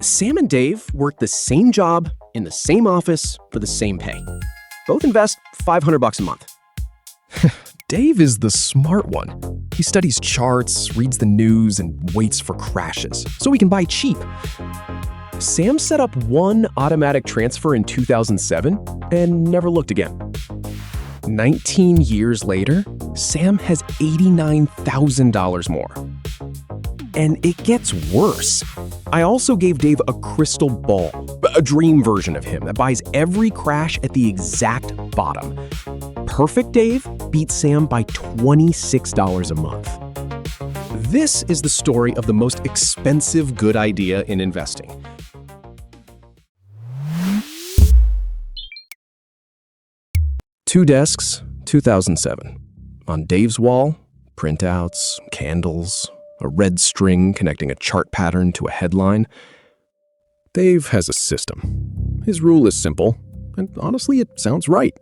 Sam and Dave work the same job in the same office for the same pay. Both invest $500 a month. Dave is the smart one. He studies charts, reads the news, and waits for crashes so he can buy cheap. Sam set up one automatic transfer in 2007 and never looked again. 19 years later, Sam has $89,000 more. And it gets worse. I also gave Dave a crystal ball, a dream version of him that buys every crash at the exact bottom. Perfect Dave beats Sam by $26 a month. This is the story of the most expensive good idea in investing. Two desks, 2007. On Dave's wall, printouts, candles, a red string connecting a chart pattern to a headline. Dave has a system. His rule is simple, and honestly, it sounds right.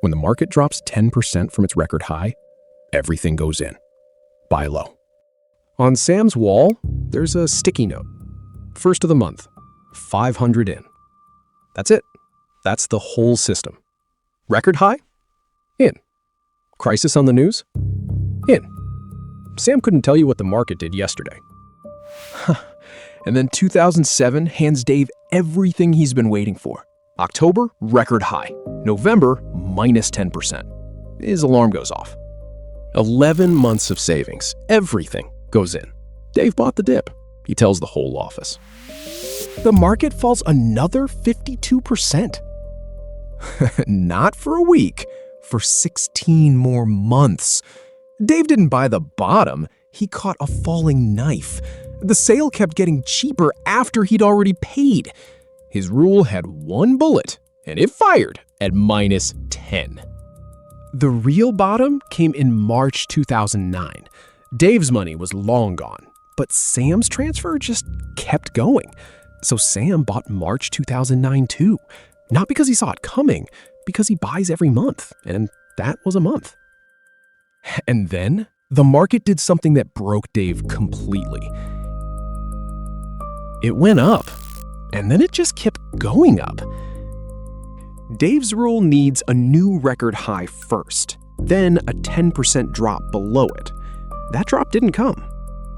When the market drops 10% from its record high, everything goes in. Buy low. On Sam's wall, there's a sticky note. First of the month, 500 in. That's it. That's the whole system. Record high? In. Crisis on the news? In. Sam couldn't tell you what the market did yesterday. And then 2007 hands Dave everything he's been waiting for. October, record high. November, minus 10%. His alarm goes off. 11 months of savings. Everything goes in. Dave bought the dip. He tells the whole office. The market falls another 52%. Not for a week, for 16 more months. Dave didn't buy the bottom, he caught a falling knife. The sale kept getting cheaper after he'd already paid. His rule had one bullet, and it fired at minus 10. The real bottom came in March 2009. Dave's money was long gone, but Sam's transfer just kept going. So Sam bought March 2009 too. Not because he saw it coming, because he buys every month, and that was a month. And then, the market did something that broke Dave completely. It went up, and then it just kept going up. Dave's rule needs a new record high first, then a 10% drop below it. That drop didn't come.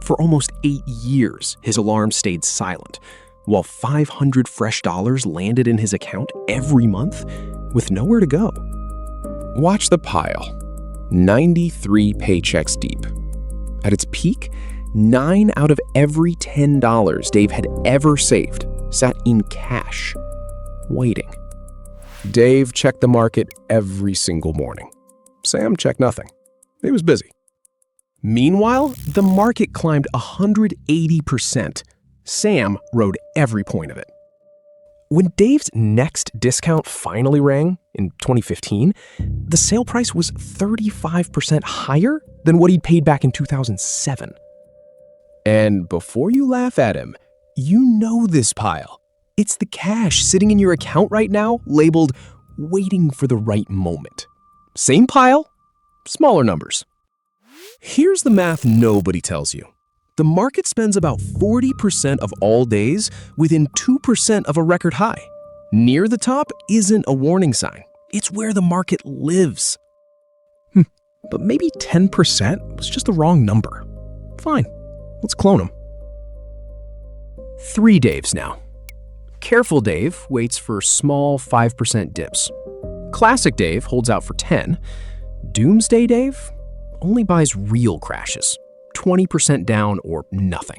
For almost 8 years, his alarm stayed silent, while 500 fresh dollars landed in his account every month with nowhere to go. Watch the pile. 93 paychecks deep. At its peak, 9 out of every $10 Dave had ever saved sat in cash, waiting. Dave checked the market every single morning. Sam checked nothing. He was busy. Meanwhile, the market climbed 180%. Sam rode every point of it. When Dave's next discount finally rang in 2015, the sale price was 35% higher than what he'd paid back in 2007. And before you laugh at him, you know this pile. It's the cash sitting in your account right now, labeled waiting for the right moment. Same pile, smaller numbers. Here's the math nobody tells you. The market spends about 40% of all days within 2% of a record high. Near the top isn't a warning sign. It's where the market lives. But maybe 10% was just the wrong number. Fine, let's clone them. 3 Daves now. Careful Dave waits for small 5% dips. Classic Dave holds out for 10. Doomsday Dave only buys real crashes. 20% down or nothing.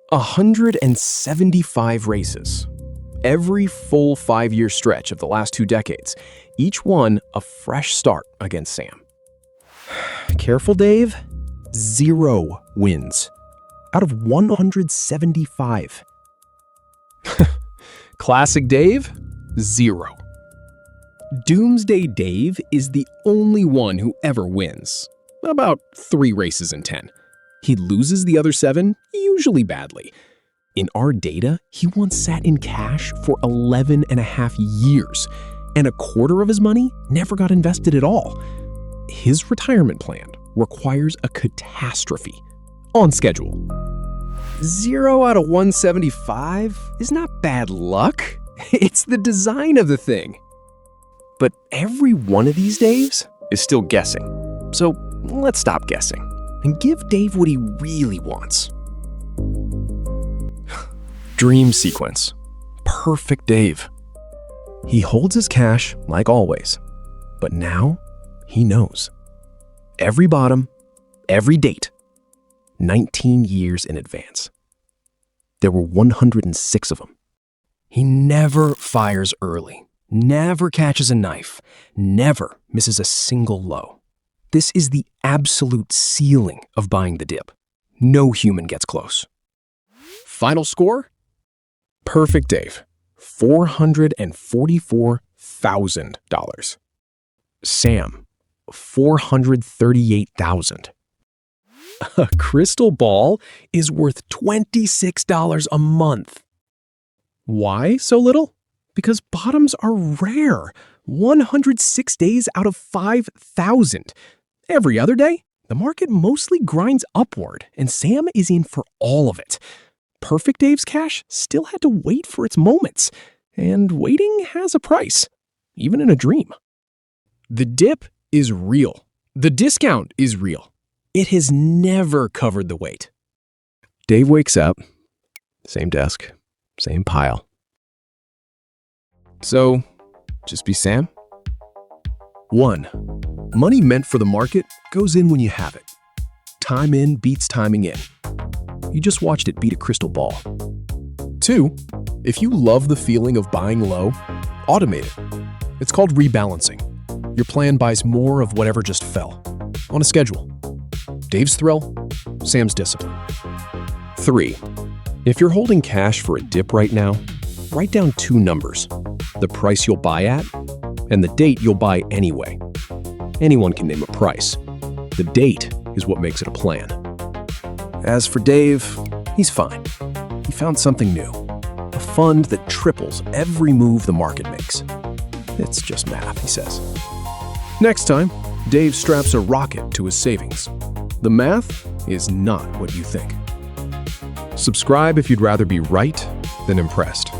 175 races. Every full 5-year stretch of the last 2 decades, each one a fresh start against Sam. Careful Dave, 0 wins out of 175. Classic Dave, 0. Doomsday Dave is the only one who ever wins. About 3 races in 10. He loses the other 7, usually badly. In our data, he once sat in cash for 11 and a half years, and a quarter of his money never got invested at all. His retirement plan requires a catastrophe on schedule. 0 out of 175 is not bad luck. It's the design of the thing. But every one of these Daves is still guessing. So let's stop guessing and give Dave what he really wants. Dream sequence. Perfect Dave. He holds his cash like always, but now he knows. Every bottom, every date, 19 years in advance. There were 106 of them. He never fires early, never catches a knife, never misses a single low. This is the absolute ceiling of buying the dip. No human gets close. Final score? Perfect Dave, $444,000. Sam, $438,000. A crystal ball is worth $26 a month. Why so little? Because bottoms are rare. 106 days out of 5,000. Every other day, the market mostly grinds upward, and Sam is in for all of it. Perfect Dave's cash still had to wait for its moments, and waiting has a price, even in a dream. The dip is real. The discount is real. It has never covered the wait. Dave wakes up, same desk, same pile. So, just be Sam? 1. Money meant for the market goes in when you have it. Time in beats timing in. You just watched it beat a crystal ball. 2. If you love the feeling of buying low, automate it. It's called rebalancing. Your plan buys more of whatever just fell, on a schedule. Dave's thrill, Sam's discipline. 3. If you're holding cash for a dip right now, write down 2 numbers: the price you'll buy at and the date you'll buy anyway. Anyone can name a price. The date is what makes it a plan. As for Dave, he's fine. He found something new, a fund that triples every move the market makes. It's just math, he says. Next time, Dave straps a rocket to his savings. The math is not what you think. Subscribe if you'd rather be right than impressed.